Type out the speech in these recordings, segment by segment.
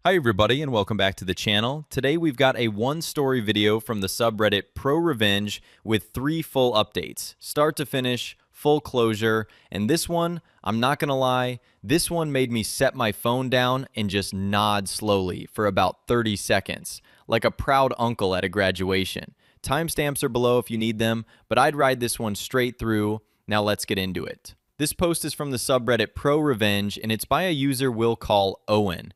Hi everybody and welcome back to the channel. Today we've got a one-story video from the subreddit Pro Revenge with 3 full updates, start to finish, full closure, and this one, I'm not gonna lie, this one made me set my phone down and just nod slowly for about 30 seconds, like a proud uncle at a graduation. Timestamps are below if you need them, but I'd ride this one straight through. Now let's get into it. This post is from the subreddit Pro Revenge and it's by a user we'll call Owen.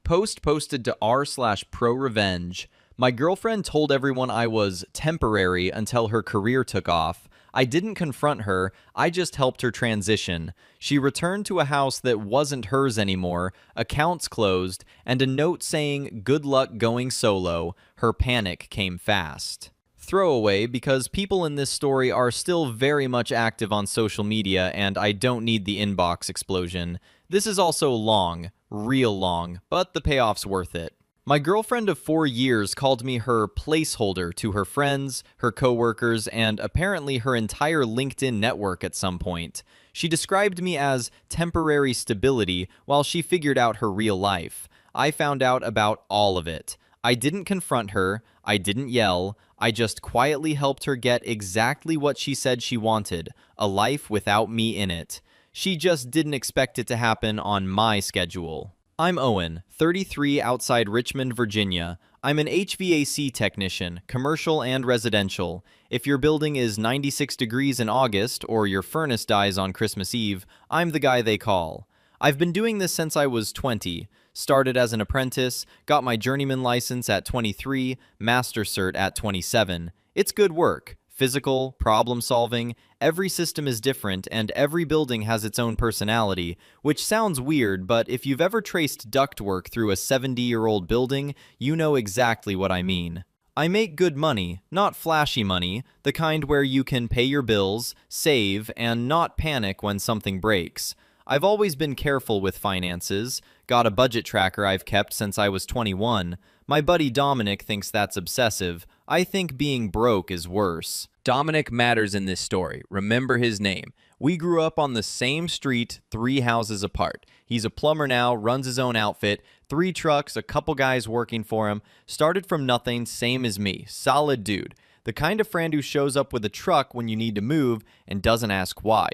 Post posted to r/pro-revenge. My girlfriend told everyone I was temporary until her career took off. I didn't confront her, I just helped her transition. She returned to a house that wasn't hers anymore, accounts closed, and a note saying, "Good luck going solo." Her panic came fast. Throwaway, because people in this story are still very much active on social media and I don't need the inbox explosion. This is also long, real long, but the payoff's worth it. My girlfriend of 4 years called me her placeholder to her friends, her coworkers, and apparently her entire LinkedIn network at some point. She described me as temporary stability while she figured out her real life. I found out about all of it. I didn't confront her, I didn't yell, I just quietly helped her get exactly what she said she wanted, a life without me in it. She just didn't expect it to happen on my schedule. I'm Owen, 33, outside Richmond, Virginia. I'm an HVAC technician, commercial and residential. If your building is 96 degrees in August or your furnace dies on Christmas Eve, I'm the guy they call. I've been doing this since I was 20. Started as an apprentice, got my journeyman license at 23, master cert at 27. It's good work. Physical, problem solving, every system is different and every building has its own personality, which sounds weird, but if you've ever traced ductwork through a 70-year-old building, you know exactly what I mean. I make good money, not flashy money, the kind where you can pay your bills, save, and not panic when something breaks. I've always been careful with finances, got a budget tracker I've kept since I was 21. My buddy Dominic thinks that's obsessive. I think being broke is worse. Dominic matters in this story. Remember his name. We grew up on the same street, 3 houses apart. He's a plumber now, runs his own outfit, 3 trucks, a couple guys working for him. Started from nothing, same as me. Solid dude. The kind of friend who shows up with a truck when you need to move and doesn't ask why.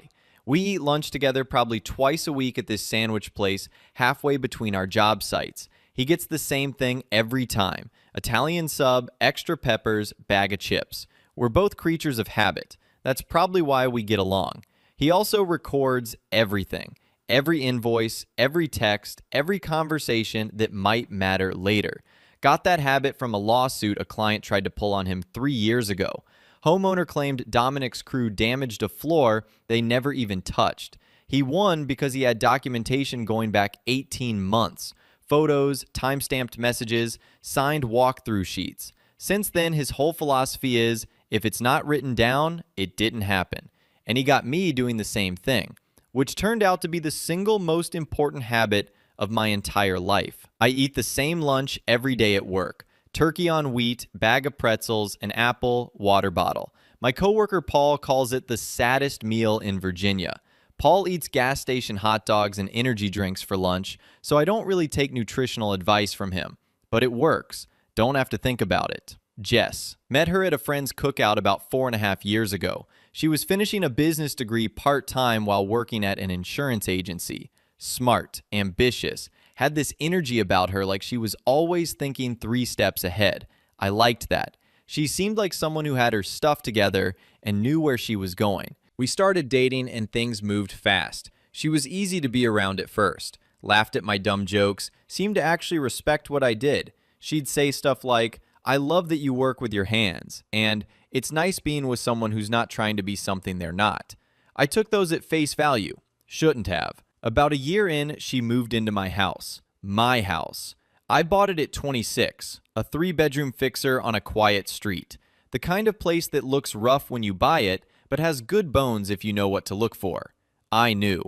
We eat lunch together probably twice a week at this sandwich place halfway between our job sites. He gets the same thing every time. Italian sub, extra peppers, bag of chips. We're both creatures of habit. That's probably why we get along. He also records everything. Every invoice, every text, every conversation that might matter later. Got that habit from a lawsuit a client tried to pull on him 3 years ago. Homeowner claimed Dominic's crew damaged a floor they never even touched. He won because he had documentation going back 18 months. Photos, time-stamped messages, signed walkthrough sheets. Since then, his whole philosophy is, if it's not written down, it didn't happen. And he got me doing the same thing, which turned out to be the single most important habit of my entire life. I eat the same lunch every day at work. Turkey on wheat, bag of pretzels, an apple, water bottle. My coworker Paul calls it the saddest meal in Virginia. Paul eats gas station hot dogs and energy drinks for lunch, so I don't really take nutritional advice from him. But it works. Don't have to think about it. Jess. Met her at a friend's cookout about 4.5 years ago. She was finishing a business degree part-time while working at an insurance agency. Smart, ambitious, had this energy about her like she was always thinking 3 steps ahead. I liked that. She seemed like someone who had her stuff together and knew where she was going. We started dating and things moved fast. She was easy to be around at first. Laughed at my dumb jokes, seemed to actually respect what I did. She'd say stuff like, "I love that you work with your hands," and "It's nice being with someone who's not trying to be something they're not." I took those at face value. Shouldn't have. About a year in, she moved into my house. My house. I bought it at 26, a 3-bedroom fixer on a quiet street. The kind of place that looks rough when you buy it, but has good bones if you know what to look for. I knew.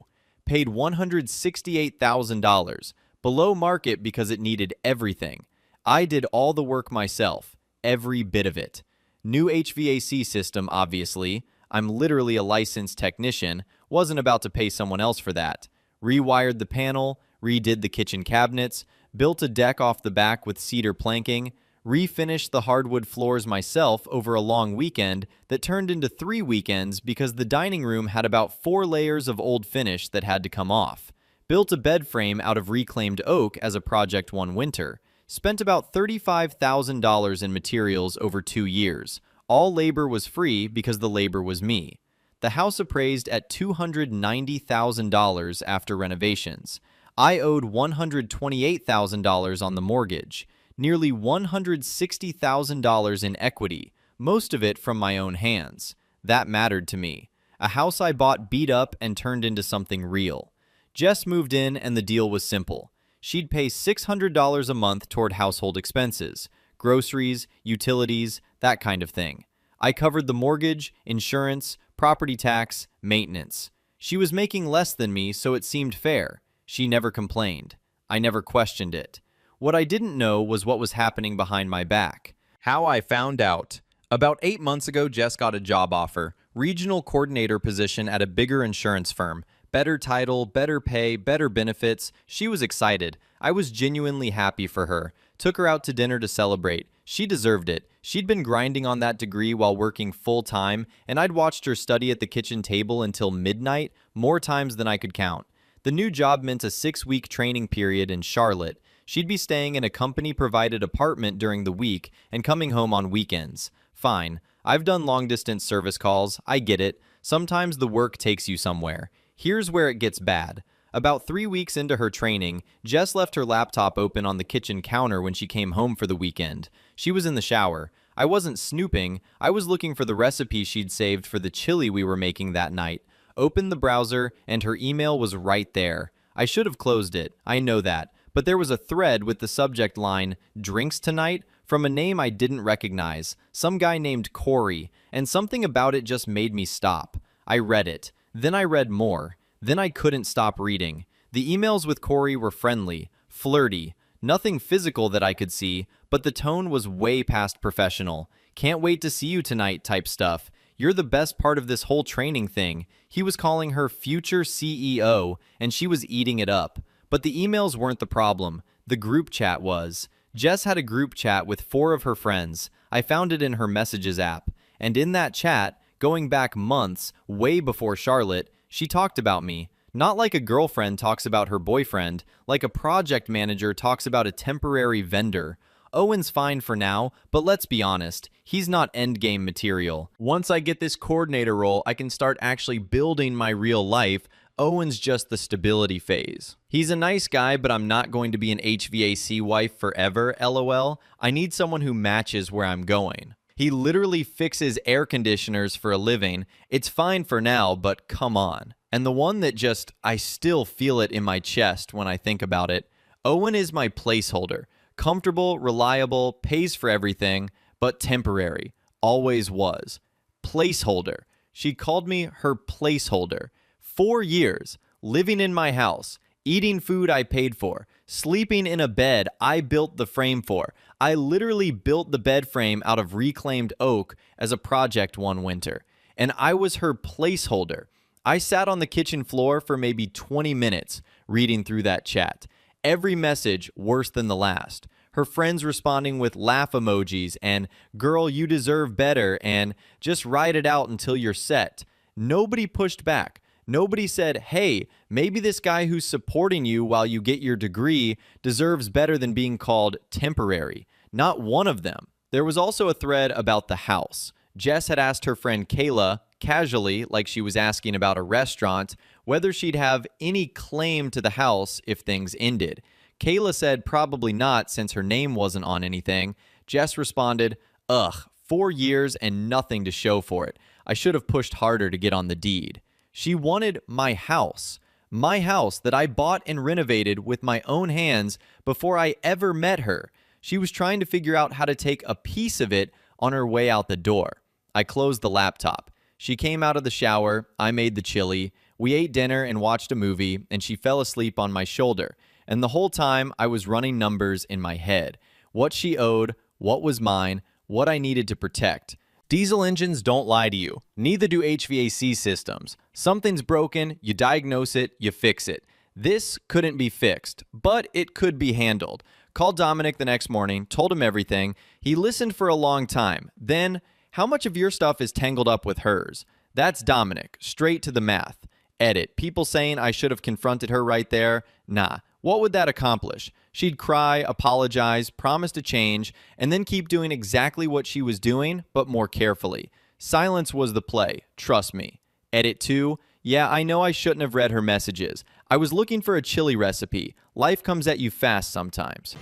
Paid $168,000, below market because it needed everything. I did all the work myself, every bit of it. New HVAC system, obviously. I'm literally a licensed technician, wasn't about to pay someone else for that. Rewired the panel, redid the kitchen cabinets, built a deck off the back with cedar planking, refinished the hardwood floors myself over a long weekend that turned into 3 weekends because the dining room had about 4 layers of old finish that had to come off, built a bed frame out of reclaimed oak as a project one winter, spent about $35,000 in materials over 2 years. All labor was free because the labor was me. The house appraised at $290,000 after renovations. I owed $128,000 on the mortgage, nearly $160,000 in equity, most of it from my own hands. That mattered to me. A house I bought beat up and turned into something real. Jess moved in and the deal was simple. She'd pay $600 a month toward household expenses, groceries, utilities, that kind of thing. I covered the mortgage, insurance, property tax, maintenance. She was making less than me, so it seemed fair. She never complained. I never questioned it. What I didn't know was what was happening behind my back. How I found out. About 8 months ago, Jess got a job offer, regional coordinator position at a bigger insurance firm. Better title, better pay, better benefits. She was excited. I was genuinely happy for her. Took her out to dinner to celebrate. She deserved it. She'd been grinding on that degree while working full-time, and I'd watched her study at the kitchen table until midnight, more times than I could count. The new job meant a 6-week training period in Charlotte. She'd be staying in a company-provided apartment during the week and coming home on weekends. Fine. I've done long-distance service calls. I get it. Sometimes the work takes you somewhere. Here's where it gets bad. About 3 weeks into her training, Jess left her laptop open on the kitchen counter when she came home for the weekend. She was in the shower. I wasn't snooping. I was looking for the recipe she'd saved for the chili we were making that night. Opened the browser, and her email was right there. I should have closed it. I know that. But there was a thread with the subject line, "Drinks tonight?" from a name I didn't recognize, some guy named Corey, and something about it just made me stop. I read it. Then I read more. Then I couldn't stop reading. The emails with Corey were friendly, flirty, nothing physical that I could see, but the tone was way past professional. "Can't wait to see you tonight" type stuff. "You're the best part of this whole training thing." He was calling her future CEO, and she was eating it up. But the emails weren't the problem. The group chat was. Jess had a group chat with 4 of her friends. I found it in her messages app. And in that chat, going back months, way before Charlotte, she talked about me. Not like a girlfriend talks about her boyfriend, like a project manager talks about a temporary vendor. Owen's fine for now, but let's be honest, he's not endgame material. Once I get this coordinator role, I can start actually building my real life. Owen's just the stability phase. He's a nice guy, but I'm not going to be an HVAC wife forever, LOL. I need someone who matches where I'm going. He literally fixes air conditioners for a living. It's fine for now, but come on. And the one that I still feel it in my chest when I think about it. Owen is my placeholder. Comfortable, reliable, pays for everything, but temporary. Always was. Placeholder. She called me her placeholder. 4 years, living in my house, eating food I paid for, sleeping in a bed I built the frame for. I literally built the bed frame out of reclaimed oak as a project one winter, and I was her placeholder. I sat on the kitchen floor for maybe 20 minutes reading through that chat. Every message worse than the last. Her friends responding with laugh emojis and "girl, you deserve better" and "just ride it out until you're set." Nobody pushed back. Nobody said, "Hey, maybe this guy who's supporting you while you get your degree deserves better than being called temporary." Not one of them. There was also a thread about the house. Jess had asked her friend Kayla, casually, like she was asking about a restaurant, whether she'd have any claim to the house if things ended. Kayla said probably not since her name wasn't on anything. Jess responded, "Ugh, 4 years and nothing to show for it. I should have pushed harder to get on the deed." She wanted my house that I bought and renovated with my own hands before I ever met her. She was trying to figure out how to take a piece of it on her way out the door. I closed the laptop. She came out of the shower. I made the chili. We ate dinner and watched a movie, and she fell asleep on my shoulder. And the whole time, I was running numbers in my head. What she owed, what was mine, what I needed to protect. Diesel engines don't lie to you. Neither do HVAC systems. Something's broken, you diagnose it, you fix it. This couldn't be fixed, but it could be handled. Called Dominic the next morning, told him everything. He listened for a long time. Then, how much of your stuff is tangled up with hers? That's Dominic, straight to the math. Edit. People saying I should have confronted her right there? Nah. What would that accomplish? She'd cry, apologize, promise to change, and then keep doing exactly what she was doing, but more carefully. Silence was the play, trust me. Edit 2. Yeah, I know I shouldn't have read her messages. I was looking for a chili recipe. Life comes at you fast sometimes.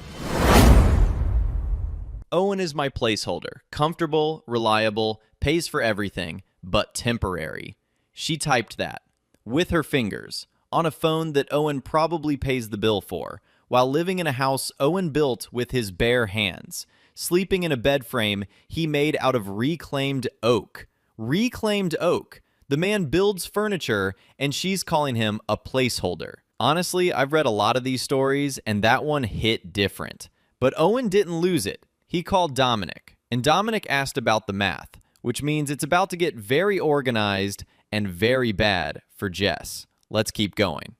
Owen is my placeholder. Comfortable, reliable, pays for everything, but temporary. She typed that. With her fingers. On a phone that Owen probably pays the bill for. While living in a house Owen built with his bare hands. Sleeping in a bed frame he made out of reclaimed oak. Reclaimed oak. The man builds furniture, and she's calling him a placeholder. Honestly, I've read a lot of these stories, and that one hit different. But Owen didn't lose it. He called Dominic, and Dominic asked about the math, which means it's about to get very organized and very bad for Jess. Let's keep going.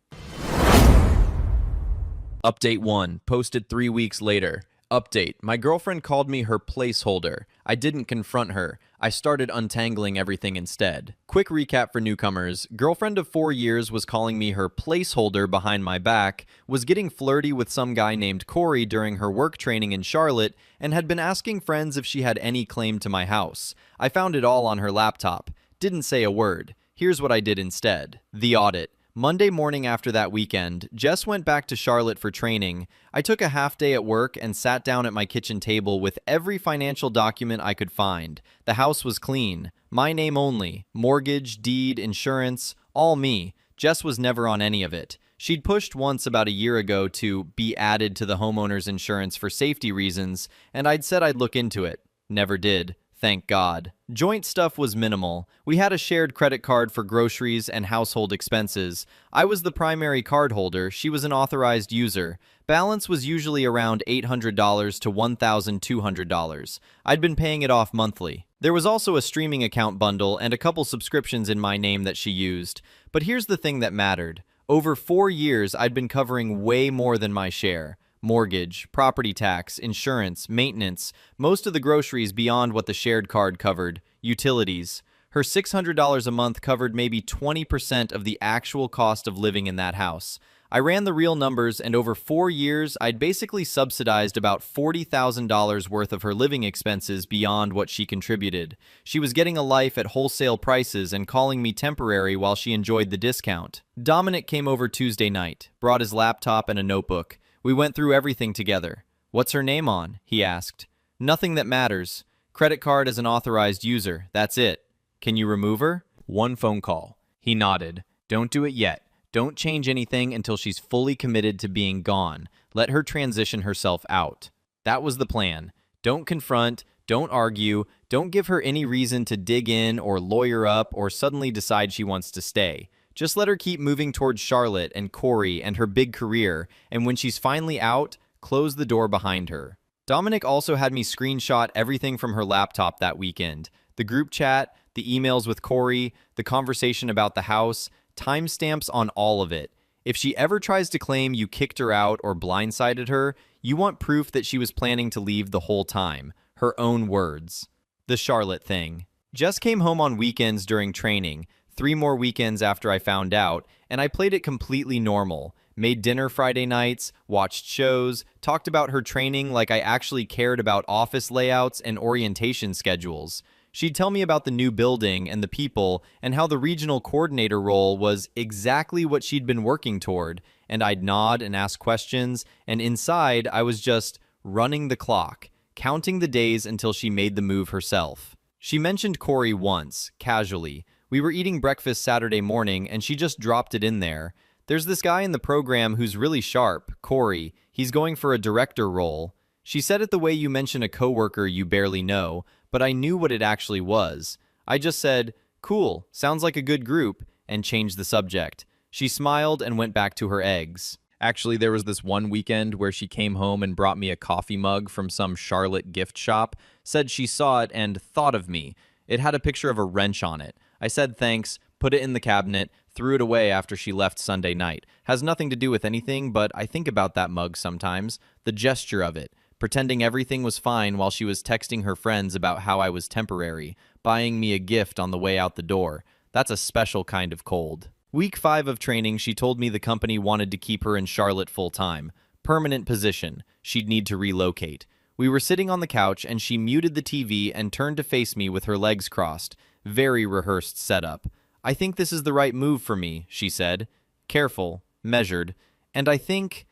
Update 1, posted 3 weeks later. Update, my girlfriend called me her placeholder. I didn't confront her. I started untangling everything instead. Quick recap for newcomers. Girlfriend of 4 years was calling me her placeholder behind my back, was getting flirty with some guy named Corey during her work training in Charlotte, and had been asking friends if she had any claim to my house. I found it all on her laptop. Didn't say a word. Here's what I did instead. The audit. Monday morning after that weekend, Jess went back to Charlotte for training. I took a half day at work and sat down at my kitchen table with every financial document I could find. The house was clean. My name only. Mortgage, deed, insurance, all me. Jess was never on any of it. She'd pushed once about a year ago to be added to the homeowner's insurance for safety reasons, and I'd said I'd look into it. Never did. Thank God. Joint stuff was minimal. We had a shared credit card for groceries and household expenses. I was the primary card holder. She was an authorized user. Balance was usually around $800 to $1,200. I'd been paying it off monthly. There was also a streaming account bundle and a couple subscriptions in my name that she used. But here's the thing that mattered. Over 4 years, I'd been covering way more than my share. Mortgage, property tax, insurance, maintenance, most of the groceries beyond what the shared card covered, utilities. Her $600 a month covered maybe 20% of the actual cost of living in that house. I ran the real numbers, and over 4 years, I'd basically subsidized about $40,000 worth of her living expenses beyond what she contributed. She was getting a life at wholesale prices and calling me temporary while she enjoyed the discount. Dominic came over Tuesday night, brought his laptop and a notebook. We went through everything together. What's her name on? He asked. Nothing that matters. Credit card as an authorized user. That's it. Can you remove her? 1 phone call. He nodded. Don't do it yet. Don't change anything until she's fully committed to being gone. Let her transition herself out. That was the plan. Don't confront. Don't argue. Don't give her any reason to dig in or lawyer up or suddenly decide she wants to stay. Just let her keep moving towards Charlotte and Corey and her big career, and when she's finally out, close the door behind her. Dominic also had me screenshot everything from her laptop that weekend. The group chat, the emails with Corey, the conversation about the house, timestamps on all of it. If she ever tries to claim you kicked her out or blindsided her, you want proof that she was planning to leave the whole time. Her own words. The Charlotte thing. Jess came home on weekends during training, 3 more weekends after I found out, and I played it completely normal. Made dinner Friday nights, watched shows, talked about her training like I actually cared about office layouts and orientation schedules. She'd tell me about the new building and the people and how the regional coordinator role was exactly what she'd been working toward, and I'd nod and ask questions, and inside I was just running the clock, counting the days until she made the move herself. She mentioned Corey once, casually. We were eating breakfast Saturday morning, and she just dropped it in there. There's this guy in the program who's really sharp, Corey. He's going for a director role. She said it the way you mention a coworker you barely know, but I knew what it actually was. I just said, cool, sounds like a good group, and changed the subject. She smiled and went back to her eggs. Actually, there was this one weekend where she came home and brought me a coffee mug from some Charlotte gift shop, said she saw it and thought of me. It had a picture of a wrench on it. I said thanks, Put it in the cabinet, threw it away after she left Sunday night. Has nothing to do with anything, but I think about that mug sometimes. The gesture of it. Pretending everything was fine while she was texting her friends about how I was temporary, buying me a gift on the way out the door. That's a special kind of cold. Week 5 of training, she told me the company wanted to keep her in Charlotte full-time. Permanent position. She'd need to relocate. We were sitting on the couch, and she muted the TV and turned to face me with her legs crossed. Very rehearsed setup. I think this is the right move for me, she said. Careful, measured. And I think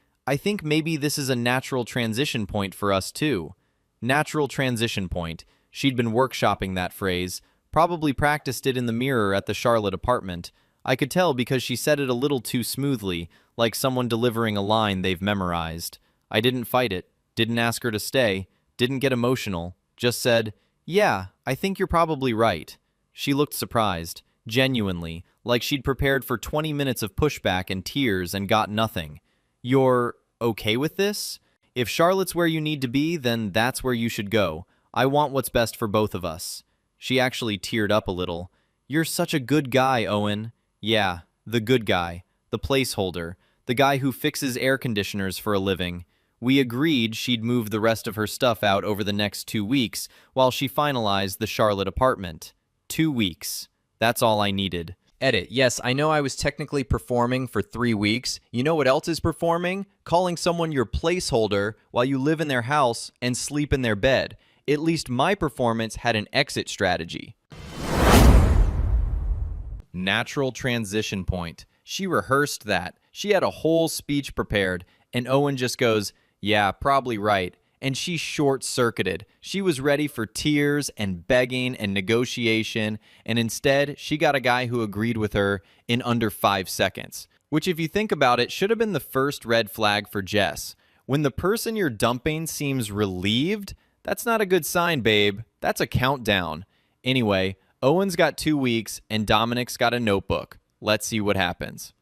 maybe this is a natural transition point for us too. Natural transition point. She'd been workshopping that phrase. Probably practiced it in the mirror at the Charlotte apartment. I could tell because she said it a little too smoothly, like someone delivering a line they've memorized. I didn't fight it. Didn't ask her to stay. Didn't get emotional. Just said, "Yeah, I think you're probably right." She looked surprised. Genuinely, like she'd prepared for 20 minutes of pushback and tears and got nothing. You're okay with this? If Charlotte's where you need to be, then that's where you should go. I want what's best for both of us. She actually teared up a little. You're such a good guy, Owen. Yeah, the good guy. The placeholder. The guy who fixes air conditioners for a living. We agreed she'd move the rest of her stuff out over the next 2 weeks while she finalized the Charlotte apartment. 2 weeks. That's all I needed. Edit. Yes, I know I was technically performing for 3 weeks. You know what else is performing? Calling someone your placeholder while you live in their house and sleep in their bed. At least my performance had an exit strategy. Natural transition point. She rehearsed that. She had a whole speech prepared, and Owen just goes, "Yeah, probably right." And she short-circuited. She was ready for tears and begging and negotiation, and instead, she got a guy who agreed with her in under 5 seconds. Which, if you think about it, should have been the first red flag for Jess. When the person you're dumping seems relieved, that's not a good sign, babe. That's a countdown. Anyway, Owen's got 2 weeks, and Dominic's got a notebook. Let's see what happens.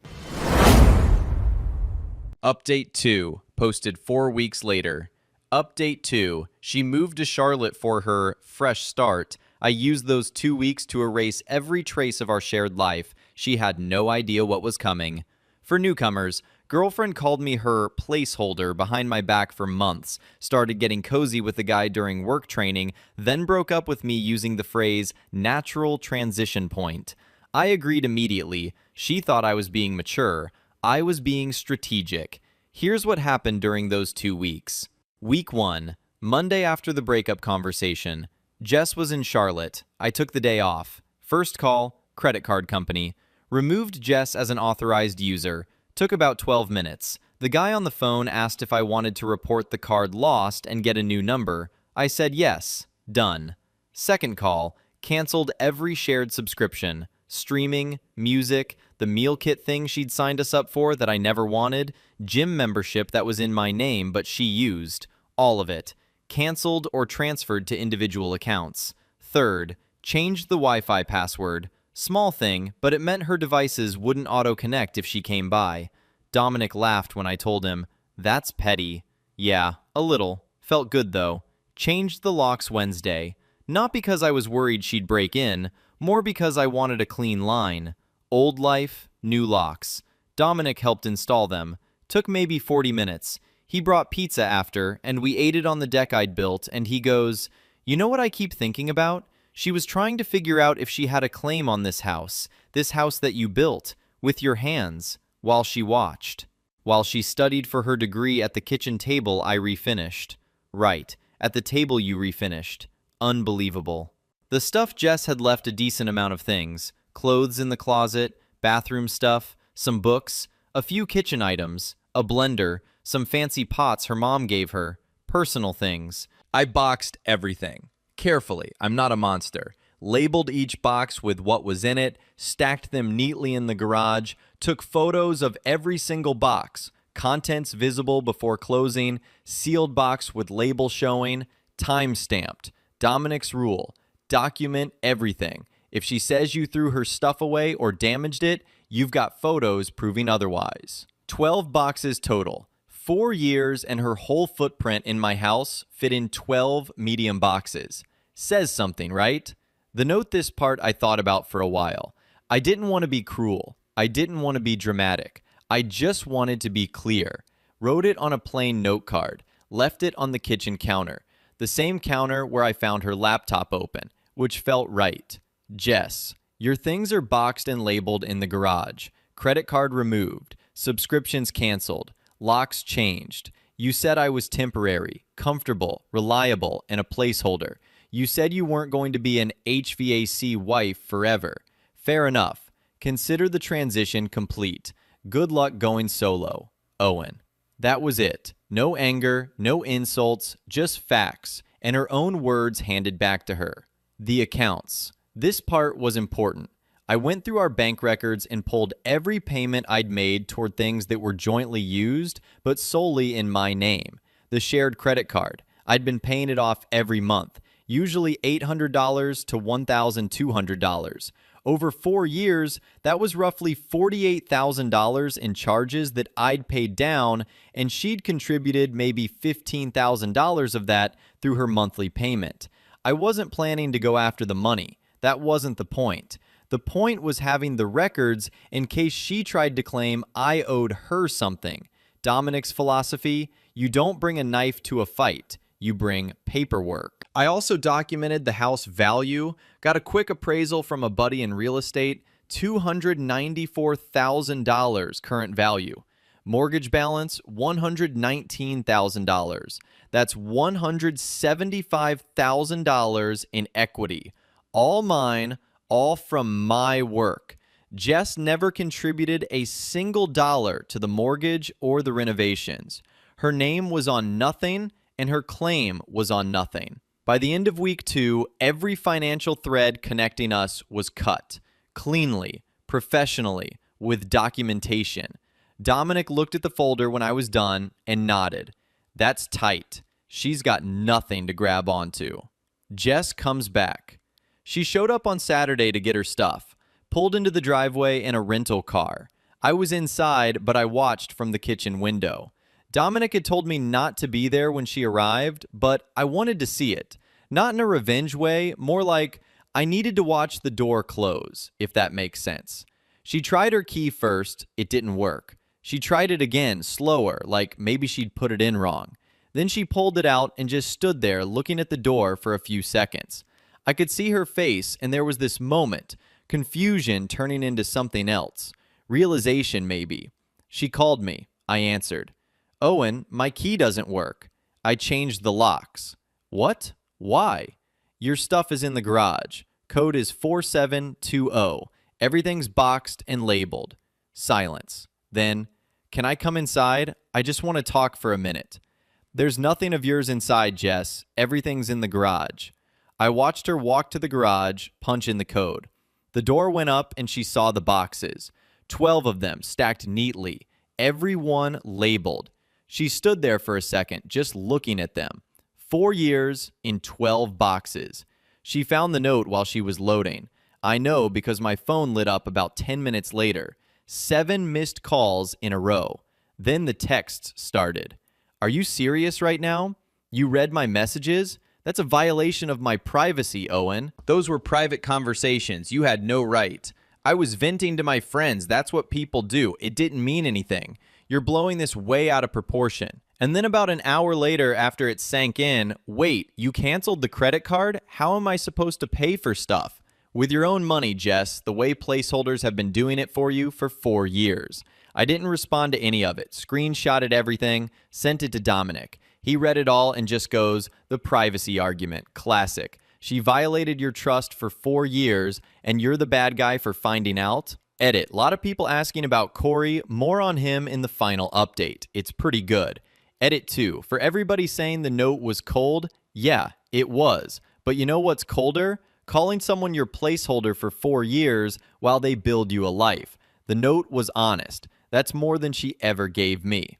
Update 2, posted 4 weeks later. Update 2, she moved to Charlotte for her fresh start. I used those 2 weeks to erase every trace of our shared life. She had no idea what was coming. For newcomers, girlfriend called me her placeholder behind my back for months, started getting cozy with the guy during work training, then broke up with me using the phrase natural transition point. I agreed immediately. She thought I was being mature. I was being strategic. Here's what happened during those 2 weeks. Week 1, Monday after the breakup conversation. Jess was in Charlotte. I took the day off. First call, credit card company. Removed Jess as an authorized user. Took about 12 minutes. The guy on the phone asked if I wanted to report the card lost and get a new number. I said yes. Done. Second call, canceled every shared subscription. Streaming, music, the meal kit thing she'd signed us up for that I never wanted, gym membership that was in my name but she used, all of it. Canceled or transferred to individual accounts. Third, changed the Wi-Fi password. Small thing, but it meant her devices wouldn't auto-connect if she came by. Dominic laughed when I told him, "That's petty." Yeah, a little. Felt good though. Changed the locks Wednesday. Not because I was worried she'd break in, more because I wanted a clean line. Old life, new locks. Dominic helped install them. Took maybe 40 minutes. He brought pizza after, and we ate it on the deck I'd built, and he goes, "You know what I keep thinking about? She was trying to figure out if she had a claim on this house that you built, with your hands, while she watched. While she studied for her degree at the kitchen table I refinished. Right, at the table you refinished. Unbelievable." The stuff Jess had left a decent amount of things. Clothes in the closet, bathroom stuff, some books, a few kitchen items, a blender, some fancy pots her mom gave her, personal things. I boxed everything. Carefully, I'm not a monster. Labeled each box with what was in it, stacked them neatly in the garage, took photos of every single box, contents visible before closing, sealed box with label showing, time-stamped. Dominic's rule. Document everything. If she says you threw her stuff away or damaged it, you've got photos proving otherwise. 12 boxes total. 4 years and her whole footprint in my house fit in 12 medium boxes. Says something, right? The note this part I thought about for a while. I didn't want to be cruel. I didn't want to be dramatic. I just wanted to be clear. Wrote it on a plain note card. Left it on the kitchen counter. The same counter where I found her laptop open, which felt right. Jess, your things are boxed and labeled in the garage. Credit card removed. Subscriptions canceled. Locks changed. You said I was temporary, comfortable, reliable, and a placeholder. You said you weren't going to be an HVAC wife forever. Fair enough. Consider the transition complete. Good luck going solo. Owen. That was it. No anger, no insults, just facts, and her own words handed back to her. The accounts. This part was important. I went through our bank records and pulled every payment I'd made toward things that were jointly used, but solely in my name. The shared credit card. I'd been paying it off every month, usually $800 to $1,200. Over 4 years, that was roughly $48,000 in charges that I'd paid down, and she'd contributed maybe $15,000 of that through her monthly payment. I wasn't planning to go after the money. That wasn't the point. The point was having the records in case she tried to claim I owed her something. Dominic's philosophy: you don't bring a knife to a fight, you bring paperwork. I also documented the house value, got a quick appraisal from a buddy in real estate, $294,000 current value. Mortgage balance, $119,000. That's $175,000 in equity. All mine, all from my work. Jess never contributed a single dollar to the mortgage or the renovations. Her name was on nothing, and her claim was on nothing. By the end of week 2, every financial thread connecting us was cut. Cleanly, professionally, with documentation. Dominic looked at the folder when I was done and nodded. That's tight. She's got nothing to grab onto. Jess comes back. She showed up on Saturday to get her stuff. Pulled into the driveway in a rental car. I was inside, but I watched from the kitchen window. Dominic had told me not to be there when she arrived, but I wanted to see it. Not in a revenge way, more like I needed to watch the door close, if that makes sense. She tried her key first, it didn't work. She tried it again, slower, like maybe she'd put it in wrong. Then she pulled it out and just stood there looking at the door for a few seconds. I could see her face, and there was this moment, confusion turning into something else. Realization, maybe. She called me. I answered. Owen, my key doesn't work. I changed the locks. What? Why? Your stuff is in the garage. Code is 4720. Everything's boxed and labeled. Silence. Then, can I come inside? I just want to talk for a minute. There's nothing of yours inside, Jess. Everything's in the garage. I watched her walk to the garage, punch in the code. The door went up and she saw the boxes. 12 of them stacked neatly. Every one labeled. She stood there for a second, just looking at them. 4 years in 12 boxes. She found the note while she was loading. I know because my phone lit up about 10 minutes later. 7 missed calls in a row. Then the texts started. Are you serious right now? You read my messages? That's a violation of my privacy, Owen. Those were private conversations. You had no right. I was venting to my friends. That's what people do. It didn't mean anything. You're blowing this way out of proportion. And then about an hour later, after it sank in, wait, you canceled the credit card? How am I supposed to pay for stuff? With your own money, Jess, the way placeholders have been doing it for you for 4 years. I didn't respond to any of it, screenshotted everything, sent it to Dominic. He read it all and just goes, the privacy argument, classic. She violated your trust for 4 years, and you're the bad guy for finding out? Edit. A lot of people asking about Corey. More on him in the final update. It's pretty good. Edit 2. For everybody saying the note was cold, yeah, it was. But you know what's colder? Calling someone your placeholder for 4 years while they build you a life. The note was honest. That's more than she ever gave me.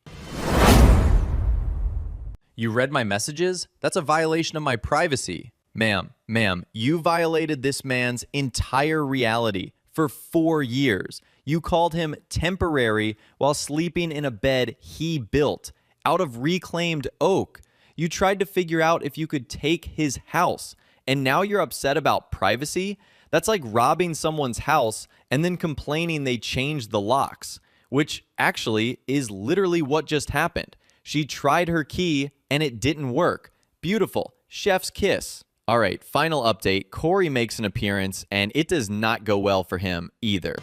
You read my messages? That's a violation of my privacy. Ma'am, you violated this man's entire reality for 4 years. You called him temporary while sleeping in a bed he built out of reclaimed oak. You tried to figure out if you could take his house, and now you're upset about privacy? That's like robbing someone's house and then complaining they changed the locks, which actually is literally what just happened. She tried her key and it didn't work. Beautiful. Chef's kiss. All right, final update. Qley makes an appearance and it does not go well for him either.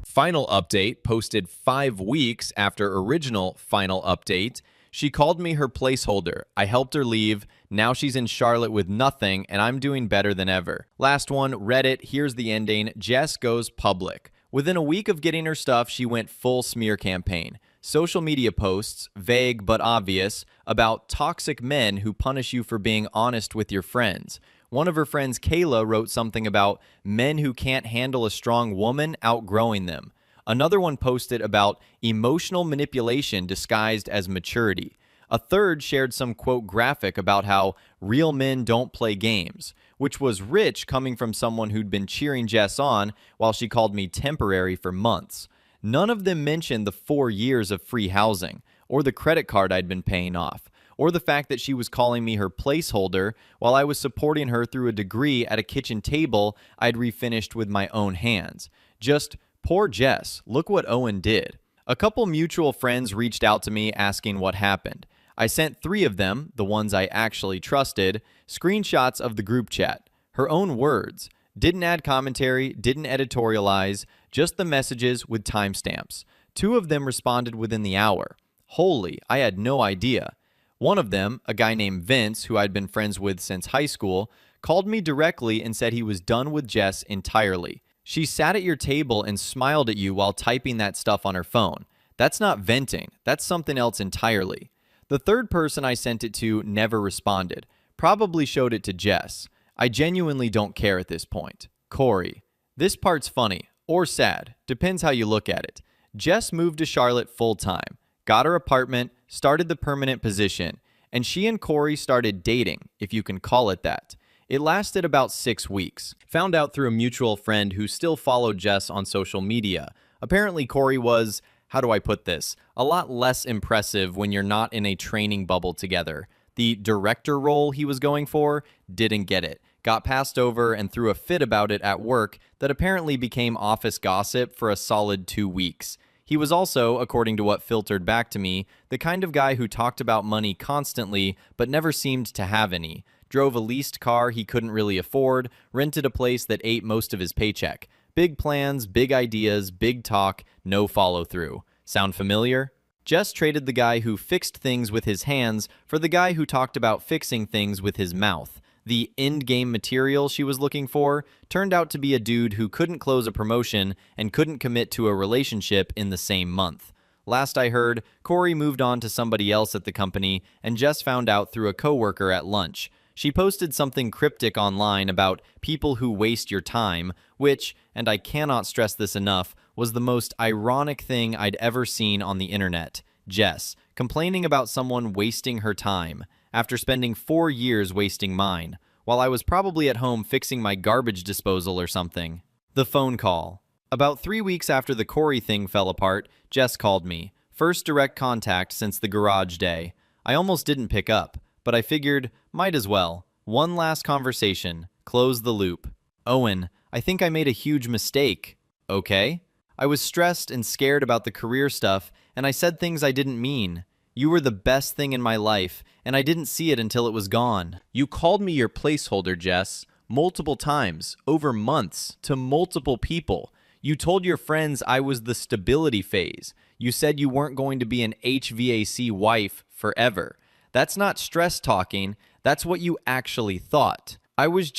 Final update posted 5 weeks after original final update. She called me her placeholder. I helped her leave. Now she's in Charlotte with nothing, and I'm doing better than ever. Last one, Reddit. Here's the ending. Jess goes public. Within a week of getting her stuff, she went full smear campaign. Social media posts, vague but obvious, about toxic men who punish you for being honest with your friends. One of her friends, Kayla, wrote something about men who can't handle a strong woman outgrowing them. Another one posted about emotional manipulation disguised as maturity. A third shared some quote graphic about how real men don't play games, which was rich coming from someone who'd been cheering Jess on while she called me temporary for months. None of them mentioned the 4 years of free housing, or the credit card I'd been paying off, or the fact that she was calling me her placeholder while I was supporting her through a degree at a kitchen table I'd refinished with my own hands. Just, poor Jess, look what Owen did. A couple mutual friends reached out to me asking what happened. I sent 3 of them, the ones I actually trusted, screenshots of the group chat. Her own words. Didn't add commentary, didn't editorialize, just the messages with timestamps. 2 of them responded within the hour. Holy, I had no idea. One of them, a guy named Vince, who I'd been friends with since high school, called me directly and said he was done with Jess entirely. She sat at your table and smiled at you while typing that stuff on her phone. That's not venting. That's something else entirely. The third person I sent it to never responded. Probably showed it to Jess. I genuinely don't care at this point. Qley. This part's funny. Or sad. Depends how you look at it. Jess moved to Charlotte full-time. Got her apartment. Started the permanent position. And she and Qley started dating, if you can call it that. It lasted about 6 weeks. Found out through a mutual friend who still followed Jess on social media. Apparently Qley was, how do I put this, a lot less impressive when you're not in a training bubble together. The director role he was going for didn't get it. Got passed over and threw a fit about it at work that apparently became office gossip for a solid 2 weeks. He was also, according to what filtered back to me, the kind of guy who talked about money constantly but never seemed to have any. Drove a leased car he couldn't really afford, rented a place that ate most of his paycheck. Big plans, big ideas, big talk, no follow-through. Sound familiar? Jess traded the guy who fixed things with his hands for the guy who talked about fixing things with his mouth. The end-game material she was looking for turned out to be a dude who couldn't close a promotion and couldn't commit to a relationship in the same month. Last I heard, Qley moved on to somebody else at the company, and Jess found out through a coworker at lunch. She posted something cryptic online about people who waste your time, which, and I cannot stress this enough, was the most ironic thing I'd ever seen on the internet. Jess, complaining about someone wasting her time, after spending 4 years wasting mine, while I was probably at home fixing my garbage disposal or something. The phone call. About 3 weeks after the Qley thing fell apart, Jess called me. First direct contact since the garage day. I almost didn't pick up, but I figured, might as well. One last conversation. Close the loop. Owen, I think I made a huge mistake. Okay? I was stressed and scared about the career stuff, and I said things I didn't mean. You were the best thing in my life, and I didn't see it until it was gone. You called me your placeholder, Jess, multiple times, over months, to multiple people. You told your friends I was the stability phase. You said you weren't going to be an HVAC wife forever. That's not stress talking. That's what you actually thought. I was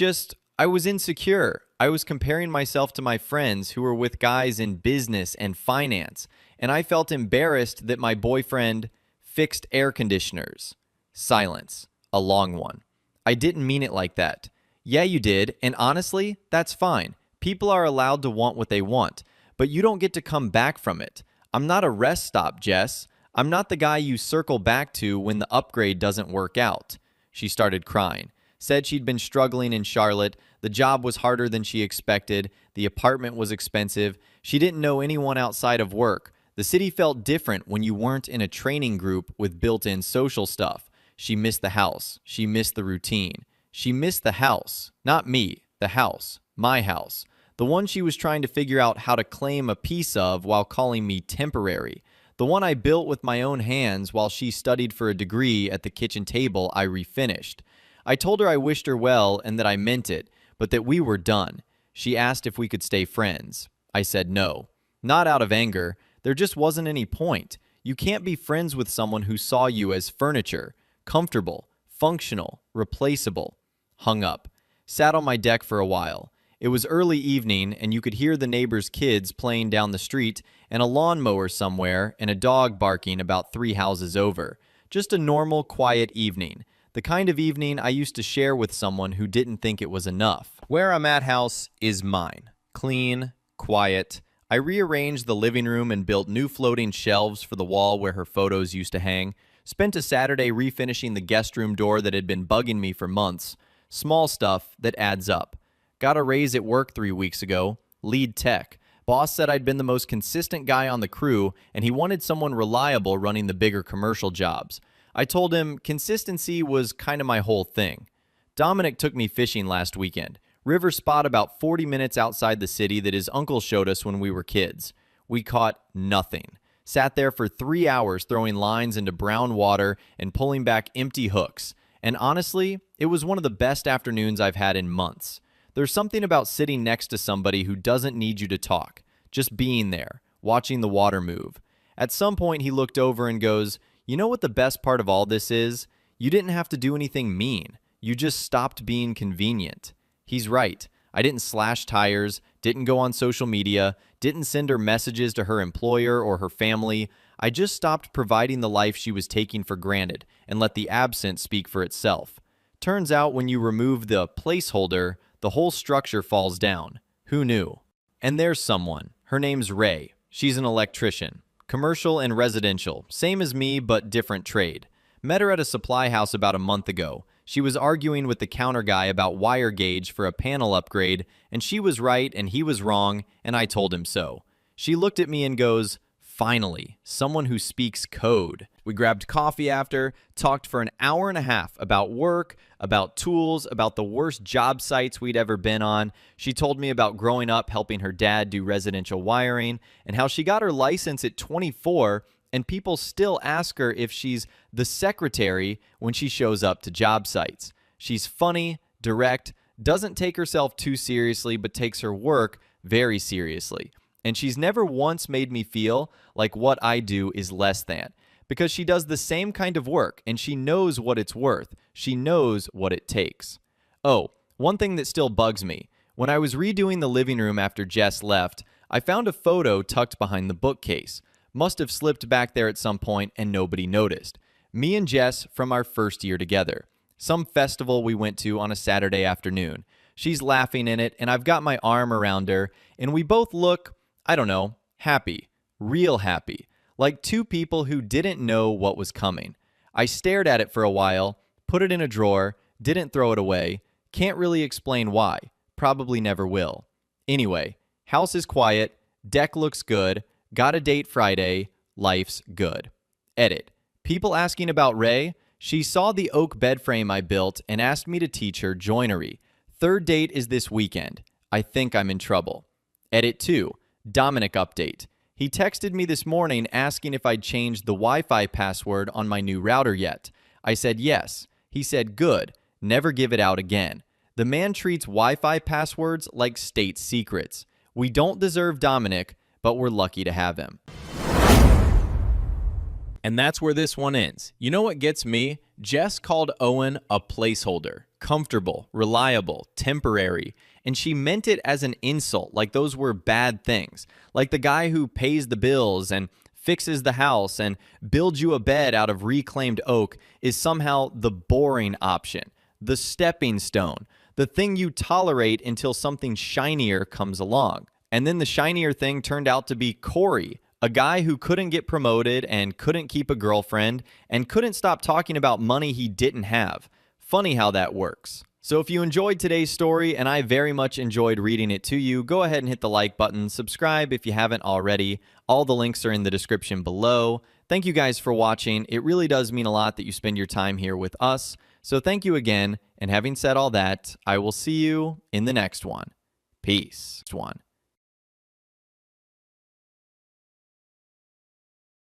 insecure. I was comparing myself to my friends who were with guys in business and finance, and I felt embarrassed that my boyfriend fixed air conditioners. Silence. A long one. I didn't mean it like that. Yeah, you did, and honestly, that's fine. People are allowed to want what they want, but you don't get to come back from it. I'm not a rest stop, Jess. I'm not the guy you circle back to when the upgrade doesn't work out. She started crying. Said she'd been struggling in Charlotte. The job was harder than she expected. The apartment was expensive. She didn't know anyone outside of work. The city felt different when you weren't in a training group with built-in social stuff. She missed the house. She missed the routine. She missed the house. Not me. The house. My house. The one she was trying to figure out how to claim a piece of while calling me temporary. The one I built with my own hands while she studied for a degree at the kitchen table I refinished. I told her I wished her well and that I meant it, but that we were done. She asked if we could stay friends. I said no. Not out of anger. There just wasn't any point. You can't be friends with someone who saw you as furniture, comfortable, functional, replaceable. Hung up. Sat on my deck for a while. It was early evening, and you could hear the neighbors' kids playing down the street and a lawnmower somewhere and a dog barking about 3 houses over. Just a normal, quiet evening. The kind of evening I used to share with someone who didn't think it was enough. Where I'm at house is mine. Clean, quiet. I rearranged the living room and built new floating shelves for the wall where her photos used to hang. Spent a Saturday refinishing the guest room door that had been bugging me for months. Small stuff that adds up. Got a raise at work 3 weeks ago. Lead tech. Boss said I'd been the most consistent guy on the crew, and he wanted someone reliable running the bigger commercial jobs. I told him consistency was kind of my whole thing. Dominic took me fishing last weekend. River spot about 40 minutes outside the city that his uncle showed us when we were kids. We caught nothing. Sat there for 3 hours throwing lines into brown water and pulling back empty hooks. And honestly, it was one of the best afternoons I've had in months. There's something about sitting next to somebody who doesn't need you to talk, just being there, watching the water move. At some point, he looked over and goes, "You know what the best part of all this is? You didn't have to do anything mean. You just stopped being convenient." He's right. I didn't slash tires, didn't go on social media, didn't send her messages to her employer or her family. I just stopped providing the life she was taking for granted and let the absent speak for itself. Turns out when you remove the placeholder, the whole structure falls down. Who knew? And there's someone. Her name's Ray. She's an electrician. Commercial and residential. Same as me, but different trade. Met her at a supply house about a month ago. She was arguing with the counter guy about wire gauge for a panel upgrade, and she was right and he was wrong, and I told him so. She looked at me and goes, "Finally, someone who speaks code." We grabbed coffee after, talked for an hour and a half about work, about tools, about the worst job sites we'd ever been on. She told me about growing up helping her dad do residential wiring, and how she got her license at 24, and people still ask her if she's the secretary when she shows up to job sites. She's funny, direct, doesn't take herself too seriously, but takes her work very seriously. And she's never once made me feel like what I do is less than. Because she does the same kind of work, and she knows what it's worth. She knows what it takes. Oh, one thing that still bugs me. When I was redoing the living room after Jess left, I found a photo tucked behind the bookcase. Must have slipped back there at some point and nobody noticed. Me and Jess from our first year together. Some festival we went to on a Saturday afternoon. She's laughing in it, and I've got my arm around her, and we both look, I don't know, happy. Real happy. Like two people who didn't know what was coming. I stared at it for a while, put it in a drawer, didn't throw it away. Can't really explain why. Probably never will. Anyway, house is quiet, deck looks good, got a date Friday, life's good. Edit. People asking about Ray? She saw the oak bed frame I built and asked me to teach her joinery. Third date is this weekend. I think I'm in trouble. Edit 2. Dominic update. He texted me this morning asking if I'd changed the Wi-Fi password on my new router yet. I said yes. He said good. Never give it out again. The man treats Wi-Fi passwords like state secrets. We don't deserve Dominic, but we're lucky to have him. And that's where this one ends. You know what gets me? Jess called Owen a placeholder. Comfortable, reliable, temporary. And she meant it as an insult, like those were bad things. Like the guy who pays the bills and fixes the house and builds you a bed out of reclaimed oak is somehow the boring option, the stepping stone, the thing you tolerate until something shinier comes along. And then the shinier thing turned out to be Corey, a guy who couldn't get promoted and couldn't keep a girlfriend and couldn't stop talking about money he didn't have. Funny how that works. So if you enjoyed today's story, and I very much enjoyed reading it to you, go ahead and hit the like button, subscribe if you haven't already. All the links are in the description below. Thank you guys for watching. It really does mean a lot that you spend your time here with us. So thank you again, and having said all that, I will see you in the next one. Peace.